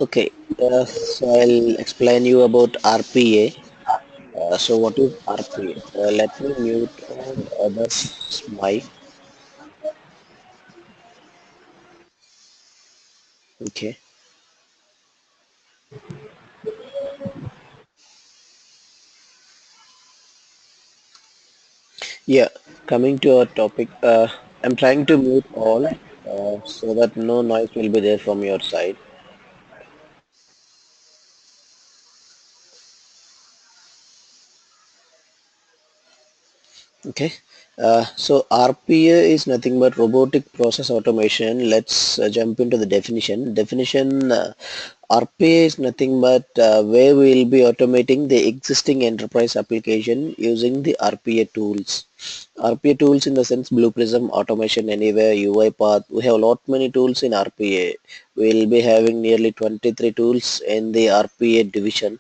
Okay, so I'll explain you about RPA. So what is RPA? Let me mute all others' mic. Okay. Yeah, coming to our topic, I'm trying to mute all so that no noise will be there from your side. Okay. So RPA is nothing but robotic process automation. Let's jump into the definition. RPA is nothing but where we will be automating the existing enterprise application using the RPA tools. RPA tools in the sense BluePrism, Automation Anywhere, UiPath. We have a lot many tools in RPA. We will be having nearly 23 tools in the RPA division.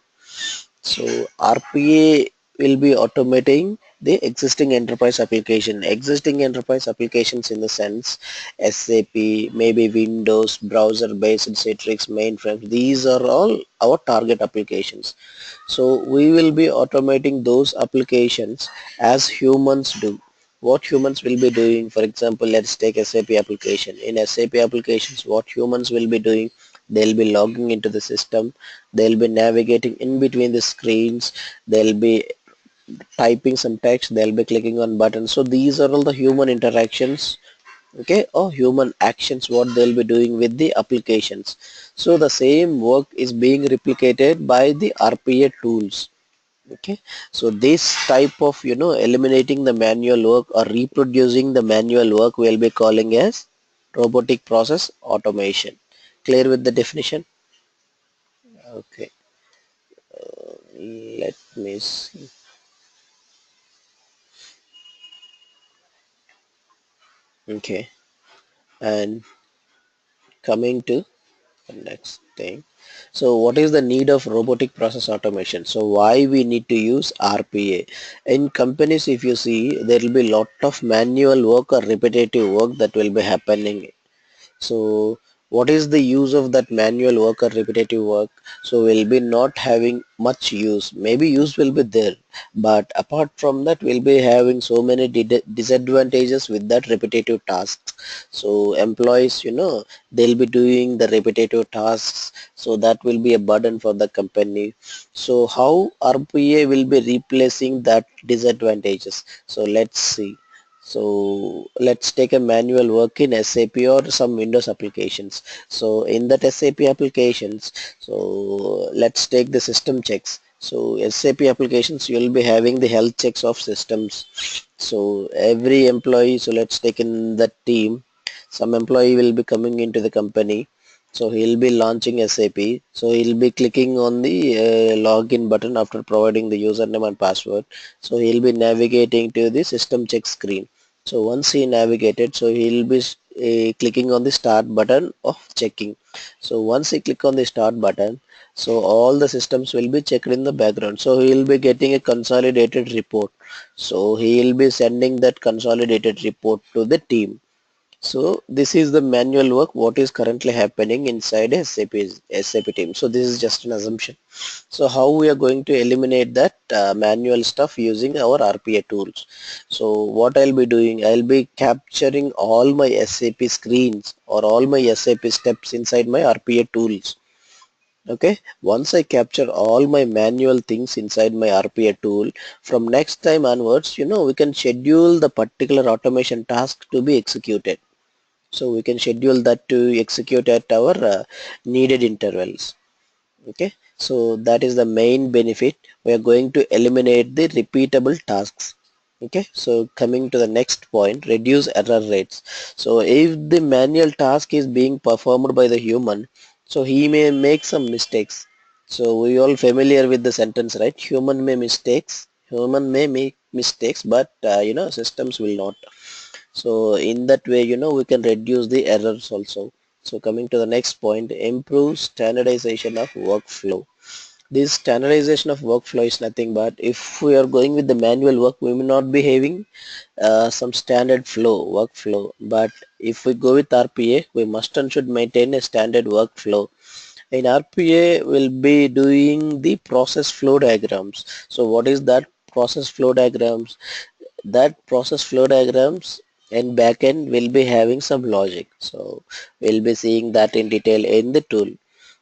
So RPA will be automating the existing enterprise application. Existing enterprise applications in the sense SAP, maybe Windows, browser-based Citrix, mainframes. These are all our target applications. So we will be automating those applications as humans do. What humans will be doing, for example, let's take SAP application. In SAP applications, what humans will be doing, they'll be logging into the system, they'll be navigating in between the screens, they'll be typing some text, they'll be clicking on buttons. So these are all the human interactions, okay, or human actions what they'll be doing with the applications. So the same work is being replicated by the RPA tools. Okay, so this type of eliminating the manual work or reproducing the manual work we'll be calling as robotic process automation. Clear with the definition? Okay, let me see. Okay, and coming to the next thing. So what is the need of robotic process automation? So why we need to use RPA? In companies, if you see, there will be lot of manual work or repetitive work that will be happening. So what is the use of that manual work or repetitive work? So we'll be not having much use. Maybe use will be there, but apart from that, we'll be having so many disadvantages with that repetitive tasks. So employees, they'll be doing the repetitive tasks. So that will be a burden for the company. So how RPA will be replacing that disadvantages? So let's see. So let's take a manual work in SAP or some Windows applications. So in that SAP applications, so let's take the system checks. So SAP applications, you'll be having the health checks of systems. So every employee, so let's take in that team, some employee will be coming into the company. So he'll be launching SAP. So he'll be clicking on the login button after providing the username and password. So he'll be navigating to the system check screen. So once he navigated, so he'll be clicking on the start button of checking. So once he click on the start button, so all the systems will be checked in the background. So he'll be getting a consolidated report. So he'll be sending that consolidated report to the team. So this is the manual work what is currently happening inside SAP team. So this is just an assumption. So how we are going to eliminate that manual stuff using our RPA tools? So what I'll be doing, I'll be capturing all my SAP screens or all my SAP steps inside my RPA tools. Okay, once I capture all my manual things inside my RPA tool, from next time onwards, we can schedule the particular automation task to be executed. So we can schedule that to execute at our needed intervals. Okay, so that is the main benefit. We are going to eliminate the repeatable tasks. Okay, so coming to the next point, reduce error rates. So if the manual task is being performed by the human, so he may make some mistakes. So we all familiar with the sentence, right? Human may make mistakes, but systems will not. So in that way, we can reduce the errors also. So coming to the next point, improve standardization of workflow. This standardization of workflow is nothing but if we are going with the manual work, we may not be having some standard workflow. But if we go with RPA, we must and should maintain a standard workflow. In RPA, we'll be doing the process flow diagrams. So what is that process flow diagrams? That process flow diagrams and backend will be having some logic. So we'll be seeing that in detail in the tool.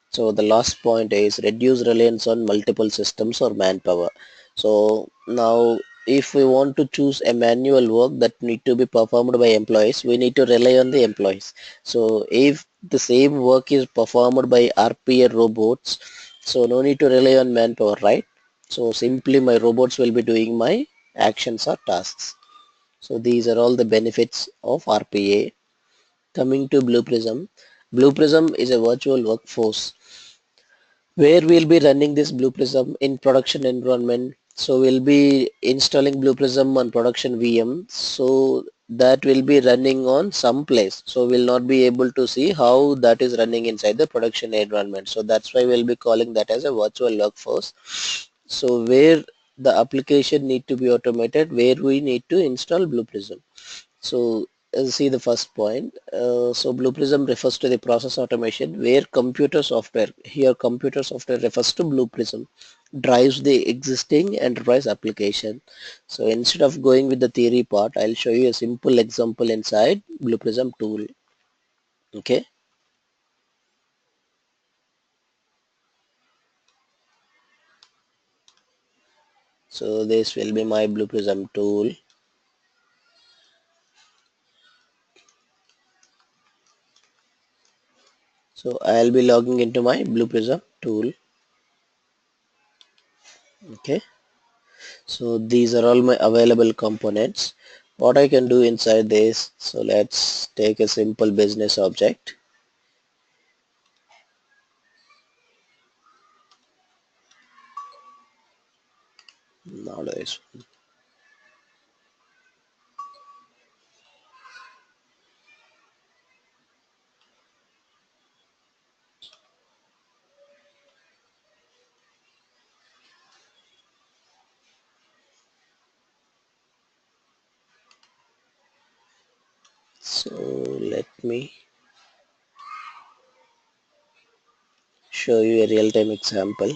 So the last point is reduce reliance on multiple systems or manpower. So now if we want to choose a manual work that need to be performed by employees, we need to rely on the employees. So if the same work is performed by RPA robots, so no need to rely on manpower, right? So simply my robots will be doing my actions or tasks. So these are all the benefits of RPA. Coming to BluePrism. BluePrism is a virtual workforce where we'll be running this BluePrism in production environment. So we'll be installing BluePrism on production VM. So that will be running on some place. So we'll not be able to see how that is running inside the production environment. So that's why we'll be calling that as a virtual workforce. So where the application need to be automated, where we need to install BluePrism. So see the first point. So BluePrism refers to the process automation where computer software, here computer software refers to BluePrism, drives the existing enterprise application. So instead of going with the theory part, I'll show you a simple example inside BluePrism tool. Okay, so this will be my BluePrism tool. So I'll be logging into my BluePrism tool. Okay, so these are all my available components. What I can do inside this, so let's take a simple business object. Nowadays, so let me show you a real-time example.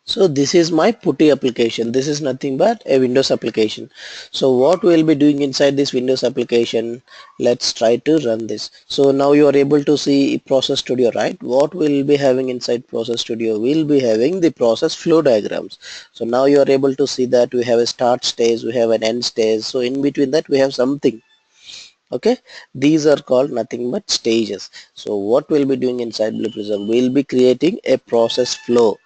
So this is my putty application. This is nothing but a Windows application. So what we'll be doing inside this Windows application, let's try to run this. So now you are able to see Process Studio, right? What we'll be having inside Process Studio, we'll be having the process flow diagrams. So now you are able to see that we have a start stage, we have an end stage. So in between that we have something. Okay, these are called nothing but stages. So what we'll be doing inside BluePrism, we'll be creating a process flow.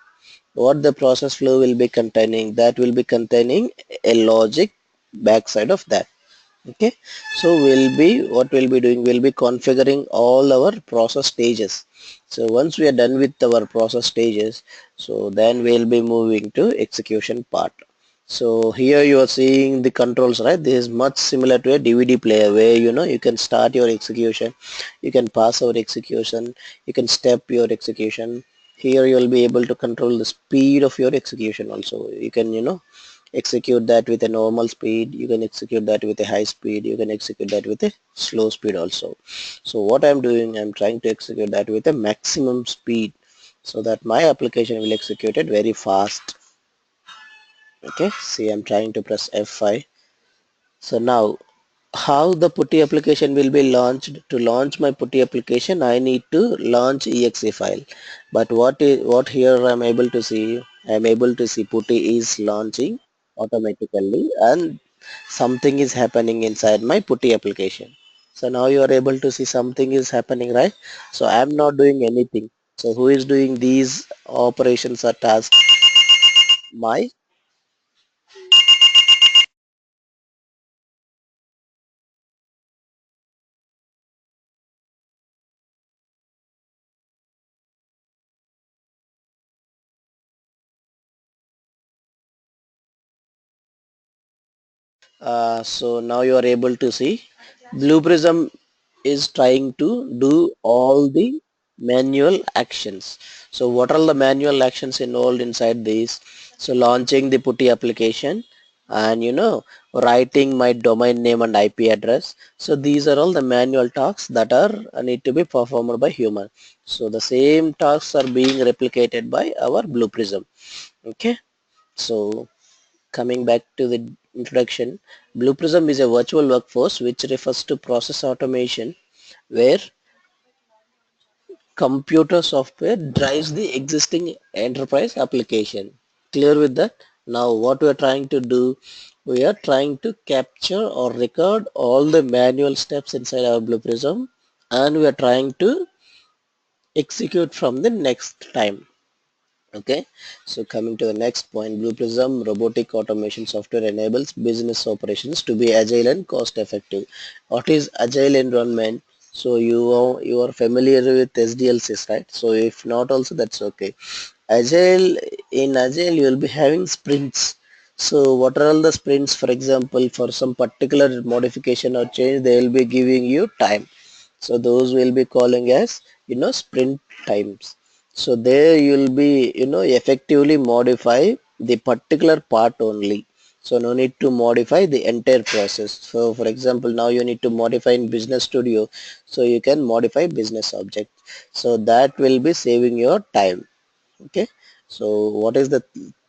What the process flow will be containing, that will be containing a logic backside of that. Okay, so what we'll be doing, we'll be configuring all our process stages. So once we are done with our process stages, so then we'll be moving to execution part. So here you are seeing the controls, right? This is much similar to a DVD player where you can start your execution, you can pass over execution, you can step your execution. Here you'll be able to control the speed of your execution also. You can execute that with a normal speed, you can execute that with a high speed, you can execute that with a slow speed also. So what I'm doing, I'm trying to execute that with a maximum speed so that my application will execute it very fast. Okay, see, I'm trying to press F5. So now how the putty application will be launched. To launch my putty application, I need to launch exe file. But what here I'm able to see, I'm able to see putty is launching automatically and something is happening inside my putty application. So now you are able to see something is happening, right? So I'm not doing anything. So who is doing these operations or tasks? My so now you are able to see Blue Prism is trying to do all the manual actions. So what are the manual actions involved inside these? So launching the putty application and writing my domain name and IP address. So these are all the manual tasks that are need to be performed by human. So the same tasks are being replicated by our BluePrism. Okay. So coming back to the introduction, BluePrism is a virtual workforce which refers to process automation where computer software drives the existing enterprise application. Clear with that? Now what we are trying to do, we are trying to capture or record all the manual steps inside our BluePrism and we are trying to execute from the next time. Okay, so coming to the next point, BluePrism robotic automation software enables business operations to be agile and cost effective. What is agile environment? So you are familiar with SDLCs, right? So if not also, that's okay. Agile, in agile you will be having sprints. So what are all the sprints? For example, for some particular modification or change, they will be giving you time. So those will be calling as sprint times. So there you will be effectively modify the particular part only. So no need to modify the entire process. So for example, now you need to modify in Business Studio, so you can modify business object. So that will be saving your time. Okay, so what is the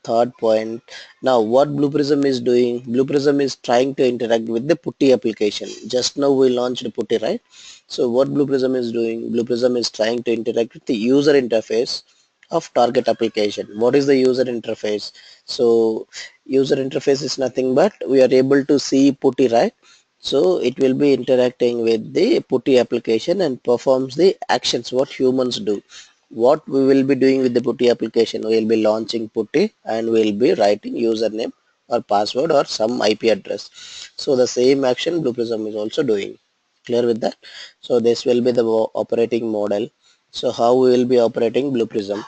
third point? Now what BluePrism is doing, BluePrism is trying to interact with the putty application. Just now we launched putty, right? So what BluePrism is doing, BluePrism is trying to interact with the user interface of target application. What is the user interface? So user interface is nothing but we are able to see putty, right? So it will be interacting with the putty application and performs the actions what humans do. What we will be doing with the putty application, we will be launching putty and we will be writing username or password or some IP address. So the same action BluePrism is also doing. Clear with that? So this will be the operating model. So how we will be operating BluePrism?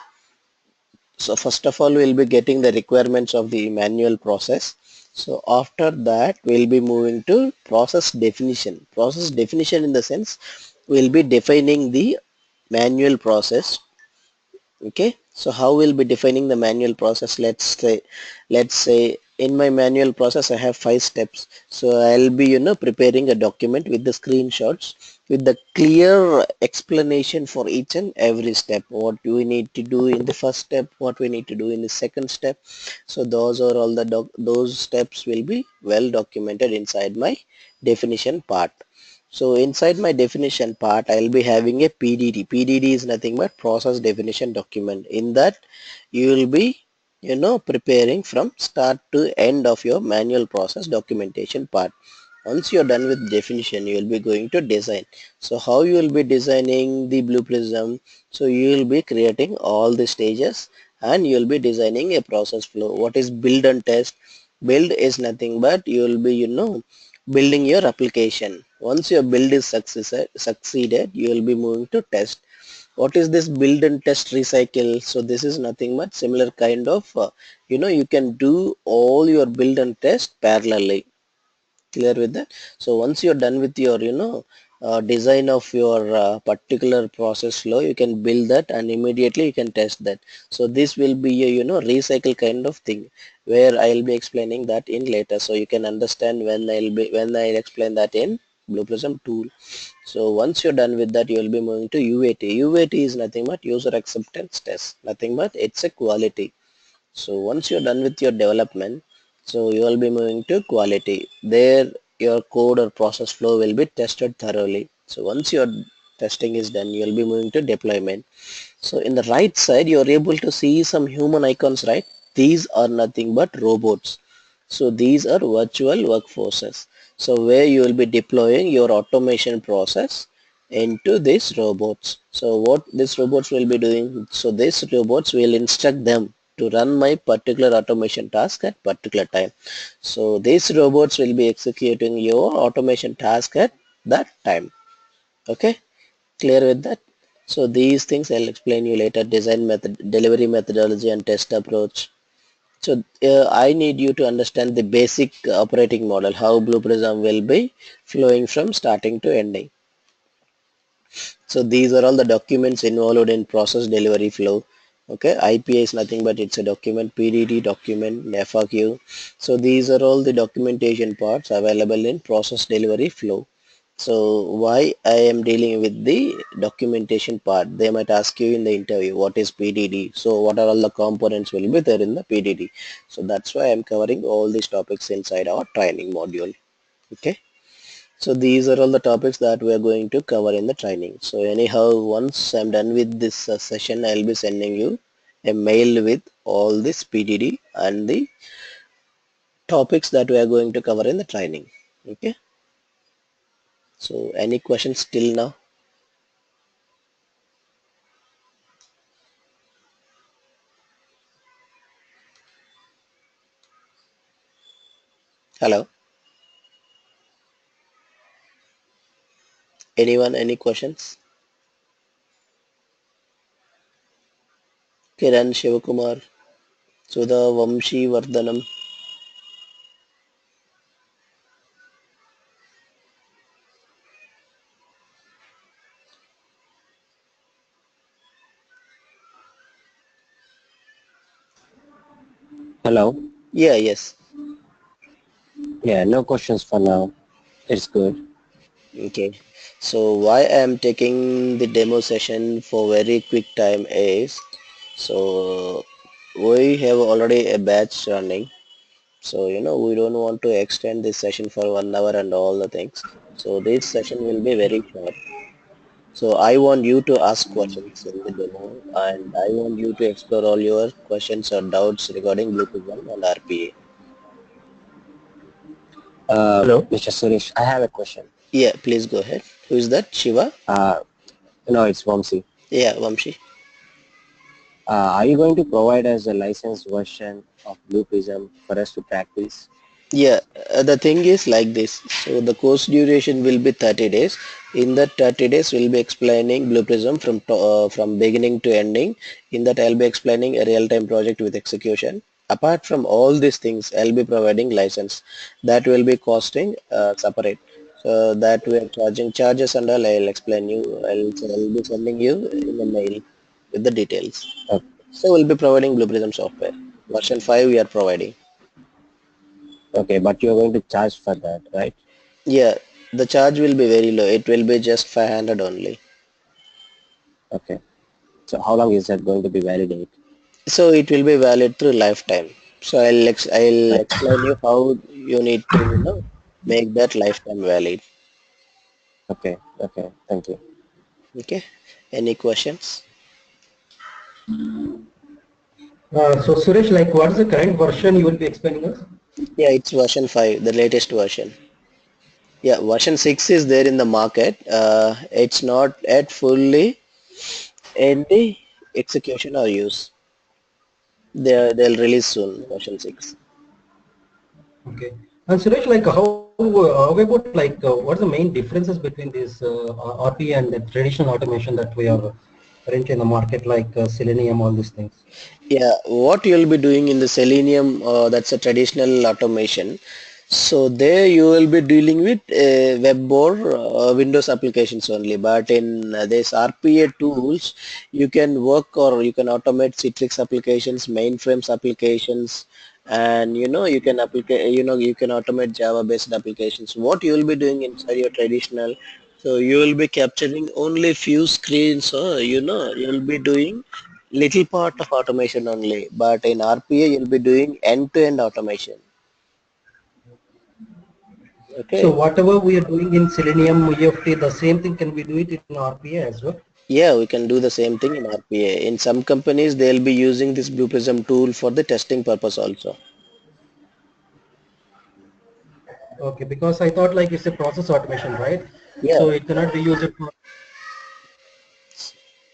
So first of all, we'll be getting the requirements of the manual process. So after that, we'll be moving to process definition. Process definition in the sense, we'll be defining the manual process. Okay, so how we'll be defining the manual process? Let's say in my manual process I have 5 steps. So I'll be preparing a document with the screenshots with the clear explanation for each and every step, what we need to do in the first step, what we need to do in the second step. So those are all the those steps will be well documented inside my definition part. So inside my definition part, I'll be having a PDD. PDD is nothing but process definition document. In that, you will be, preparing from start to end of your manual process documentation part. Once you're done with definition, you will be going to design. So how you will be designing the Blue Prism? So you will be creating all the stages and you will be designing a process flow. What is build and test? Build is nothing but you will be, building your application. Once your build is succeeded, you will be moving to test. What is this build and test recycle? So this is nothing but similar kind of, you can do all your build and test parallelly. Clear with that? So once you're done with your design of your particular process flow, you can build that and immediately you can test that. So this will be a recycle kind of thing where I'll be explaining that in later, so you can understand when I'll explain that in BluePrism tool. So once you're done with that, you will be moving to UAT. UAT is nothing but user acceptance test, nothing but it's a quality. So once you're done with your development, so you will be moving to quality. There your code or process flow will be tested thoroughly. So once your testing is done, you will be moving to deployment. So in the right side, you are able to see some human icons, right? These are nothing but robots. So these are virtual workforces. So where you will be deploying your automation process into these robots. So what these robots will be doing? So these robots will instruct them to run my particular automation task at particular time. So these robots will be executing your automation task at that time. Okay, clear with that? So these things I'll explain you later: design method, delivery methodology and test approach. So I need you to understand the basic operating model, how BluePrism will be flowing from starting to ending. So these are all the documents involved in process delivery flow. Okay, IPA is nothing but it's a document, PDD document, FAQ. So these are all the documentation parts available in process delivery flow. So why I am dealing with the documentation part? They might ask you in the interview, what is PDD? So what are all the components will be there in the PDD? So that's why I'm covering all these topics inside our training module. Okay. So these are all the topics that we are going to cover in the training. So anyhow, once I'm done with this session, I'll be sending you a mail with all this PDD and the topics that we are going to cover in the training. Okay. So any questions till now? Hello. Anyone? Any questions? Kiran, Shivakumar, Sudha, Vamshi, Vardhanam. Hello. Yeah, yes. Yeah, no questions for now. It's good. Okay. So why I am taking the demo session for very quick time is so we have already a batch running. So, we don't want to extend this session for 1 hour and all the things. So this session will be very short. So I want you to ask questions in the demo and I want you to explore all your questions or doubts regarding BluePrism and RPA. Hello. Hello? Mr. Suresh, I have a question. Yeah, please go ahead. Who is that? Shiva? Uh, no, it's Vamsi. Yeah, Vamshi. Are you going to provide us a licensed version of Blue Prism for us to practice? Yeah, the thing is like this. So the course duration will be 30 days. In that 30 days, we'll be explaining Blue Prism from beginning to ending. In that, I'll be explaining a real-time project with execution. Apart from all these things, I'll be providing license that will be costing separate. So that we are charging charges and all. I'll explain you. I'll be sending you in a mail with the details. Uh, So we'll be providing Blue Prism software. Version 5 we are providing. okay, but you're going to charge for that, right? Yeah, the charge will be very low. It will be just 500 only. Okay. So how long is that going to be validate? So it will be valid through lifetime. So I'll Like, explain you how you need to make that lifetime valid. okay, okay, thank you. Okay. Any questions? So Suresh, like what is the current version you will be explaining us? Yeah, it's version 5, the latest version. Yeah, version 6 is there in the market. It's not yet fully in the execution or use. They'll release soon version 6. Okay. And Suresh, like how about like what's the main differences between this RP and the traditional automation that we are currently in the market, like Selenium, all these things? Yeah, what you'll be doing in the Selenium, that's a traditional automation. So there you will be dealing with web or Windows applications only. But in this RPA tools, you can work or you can automate Citrix applications, mainframes applications, and you can automate Java-based applications. What you will be doing inside your traditional, so you will be capturing only few screens, or you will be doing little part of automation only, but in RPA you'll be doing end-to-end automation. So Okay. whatever we are doing in Selenium, EFT, the same thing can we do it in RPA as well? Yeah, we can do the same thing in RPA. In some companies, they'll be using this Blue Prism tool for the testing purpose also. Okay, because I thought like it's a process automation, right? Yeah, So it cannot be used for.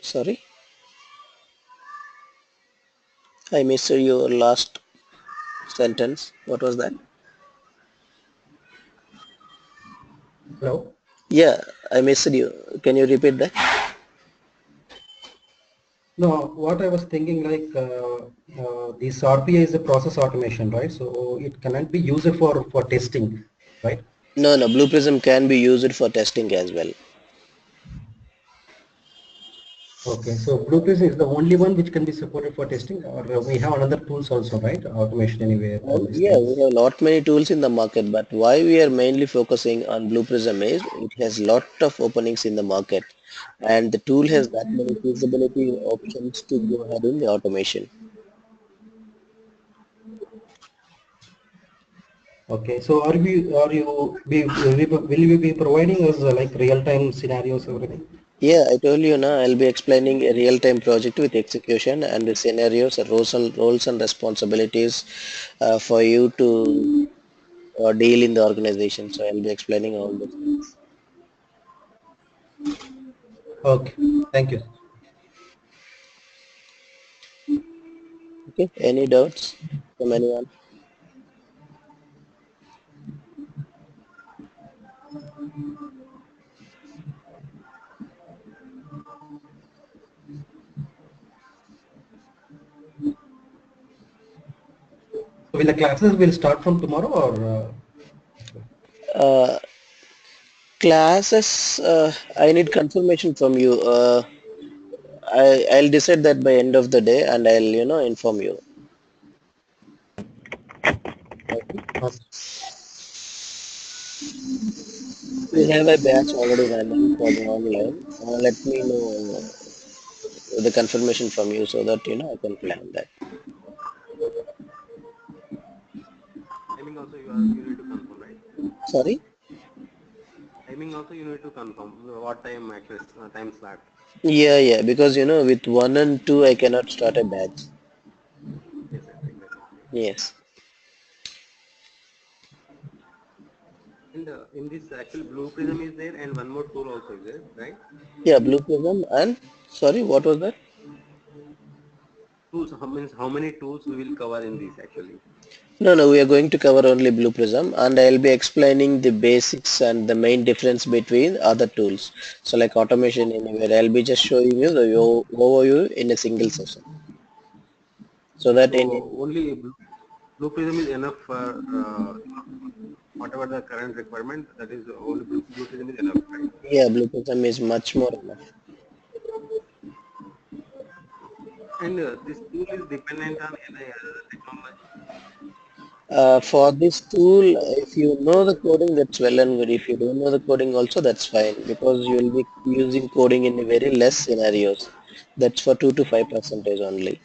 sorry, I missed your last sentence. What was that? Hello. Yeah, I missed you. Can you repeat that? No, what I was thinking like this RPA is a process automation, right? So it cannot be used for testing, right? No, no, Blue Prism can be used for testing as well. Okay, so BluePrism is the only one which can be supported for testing, or we have another tools also, right? Automation anywhere, all these Yeah, we things. have lot many tools in the market, but why we are mainly focusing on Blue Prism is it has lot of openings in the market, and the tool has that many feasibility options to go ahead in the automation. Okay, so will you be providing us like real-time scenarios, everything? Yeah, I told you now I'll be explaining a real-time project with execution and the scenarios, roles and responsibilities for you to deal in the organization. So I'll be explaining all those things. Okay, thank you. Okay, any doubts from anyone? So will the classes will start from tomorrow or? Uh, Classes, I need confirmation from you. I'll decide that by end of the day and I'll, inform you. Okay. Okay. We have a batch already running for the online. Let me know the confirmation from you so that, I can plan that. Timing also you need to confirm, right? Sorry? Timing also you need to confirm what time actually time slot. Yeah, yeah, because, with one and two, I cannot start a batch. Yes, yes, exactly. Yes. And in this actual Blue Prism is there and one more tool also is there, right? Yeah, Blue Prism and, sorry, what was that? Tools, how means how many tools we will cover in this actually? No, no, we are going to cover only Blue Prism and I'll be explaining the basics and the main difference between other tools. So like automation anywhere, I'll be just showing you the overview in a single session. So that in, So only Blue Prism is enough for whatever the current requirement. That is only Blue Prism is enough, right? yeah, Blue Prism is much more enough. And this tool is dependent on any other technology. For this tool, if you know the coding, that's well and good. If you don't know the coding also, that's fine because you will be using coding in very less scenarios. That's for 2 to 5% only.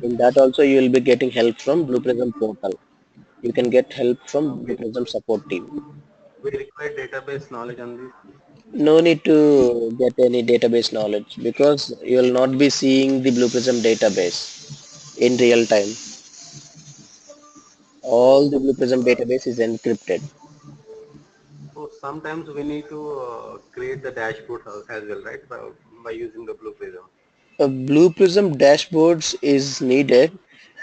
In that also, you will be getting help from Blue Prism portal. You can get help from Blue Okay, Prism so support team. we require database knowledge on this. No need to get any database knowledge because you will not be seeing the Blue Prism database in real time. All the So Blue Prism database is encrypted. So sometimes we need to create the dashboard as well, right? By using the Blue Prism. A Blue Prism dashboards is needed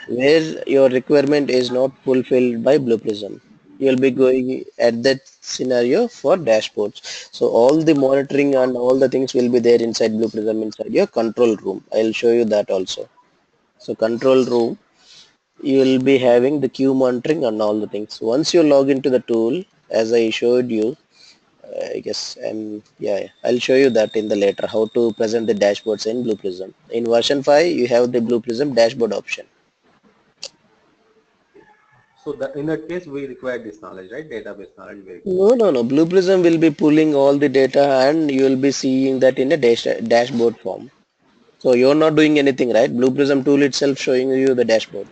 where your requirement is not fulfilled by Blue Prism. You'll be going at that scenario for dashboards. So all the monitoring and all the things will be there inside Blue Prism inside your control room. I'll show you that also. So control room, you will be having the queue monitoring and all the things. Once you log into the tool, as I showed you, I guess, yeah, yeah, I'll show you that in the later how to present the dashboards in Blue Prism. In version 5, you have the Blue Prism dashboard option. So that in that case, we require this knowledge, right? Database knowledge we require. No, no, no. Blue Prism will be pulling all the data and you will be seeing that in a dashboard form. So you're not doing anything, right? Blue Prism tool itself showing you the dashboard.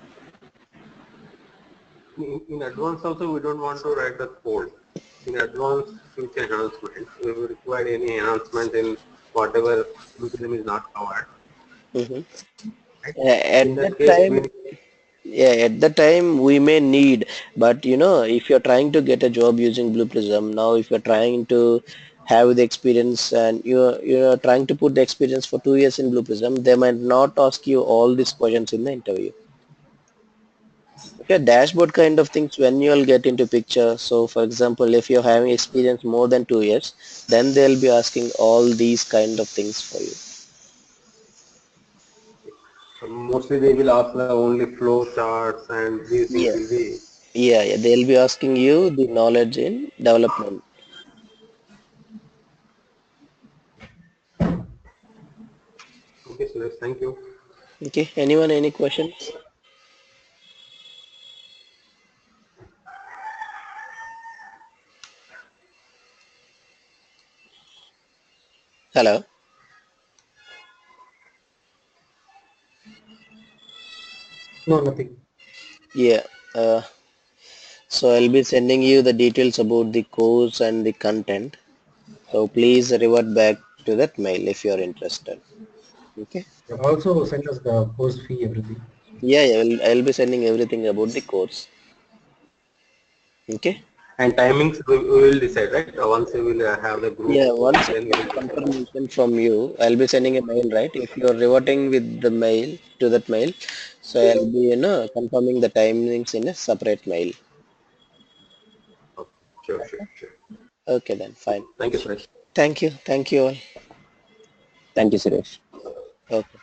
In advance also, we don't want to write the code. In advance future enhancement, we will require any enhancement in whatever Blue Prism is not covered, Hmm. right? At In that that case, time, we need, yeah, at the time we may need, but if you're trying to get a job using Blue Prism, now if you're trying to have the experience and you're trying to put the experience for 2 years in Blue Prism, they might not ask you all these questions in the interview. Okay, dashboard kind of things when you'll get into picture. So for example, if you're having experience more than 2 years, then they'll be asking all these kind of things for you. mostly they will ask the only flow charts and these things Yeah, will be. yeah, yeah. They'll be asking you the knowledge in development. Okay, Suresh, thank you. Okay, anyone, any questions? Hello. No, nothing. Yeah. Uh, so I'll be sending you the details about the course and the content. So please revert back to that mail if you're interested. Okay. Also send us the course fee, everything. Yeah, yeah. I'll be sending everything about the course. Okay. And timings we will decide, right? Once we will have the group, Yeah. Once I then we get will decide. confirmation from you, I'll be sending a mail, right? If you're reverting with the mail to that mail, so I'll be, confirming the timings in a separate mail. Okay. Sure, sure, sure. Okay, then fine. Thank you, Suresh. Thank you. Thank you all. Thank you, Suresh. Okay.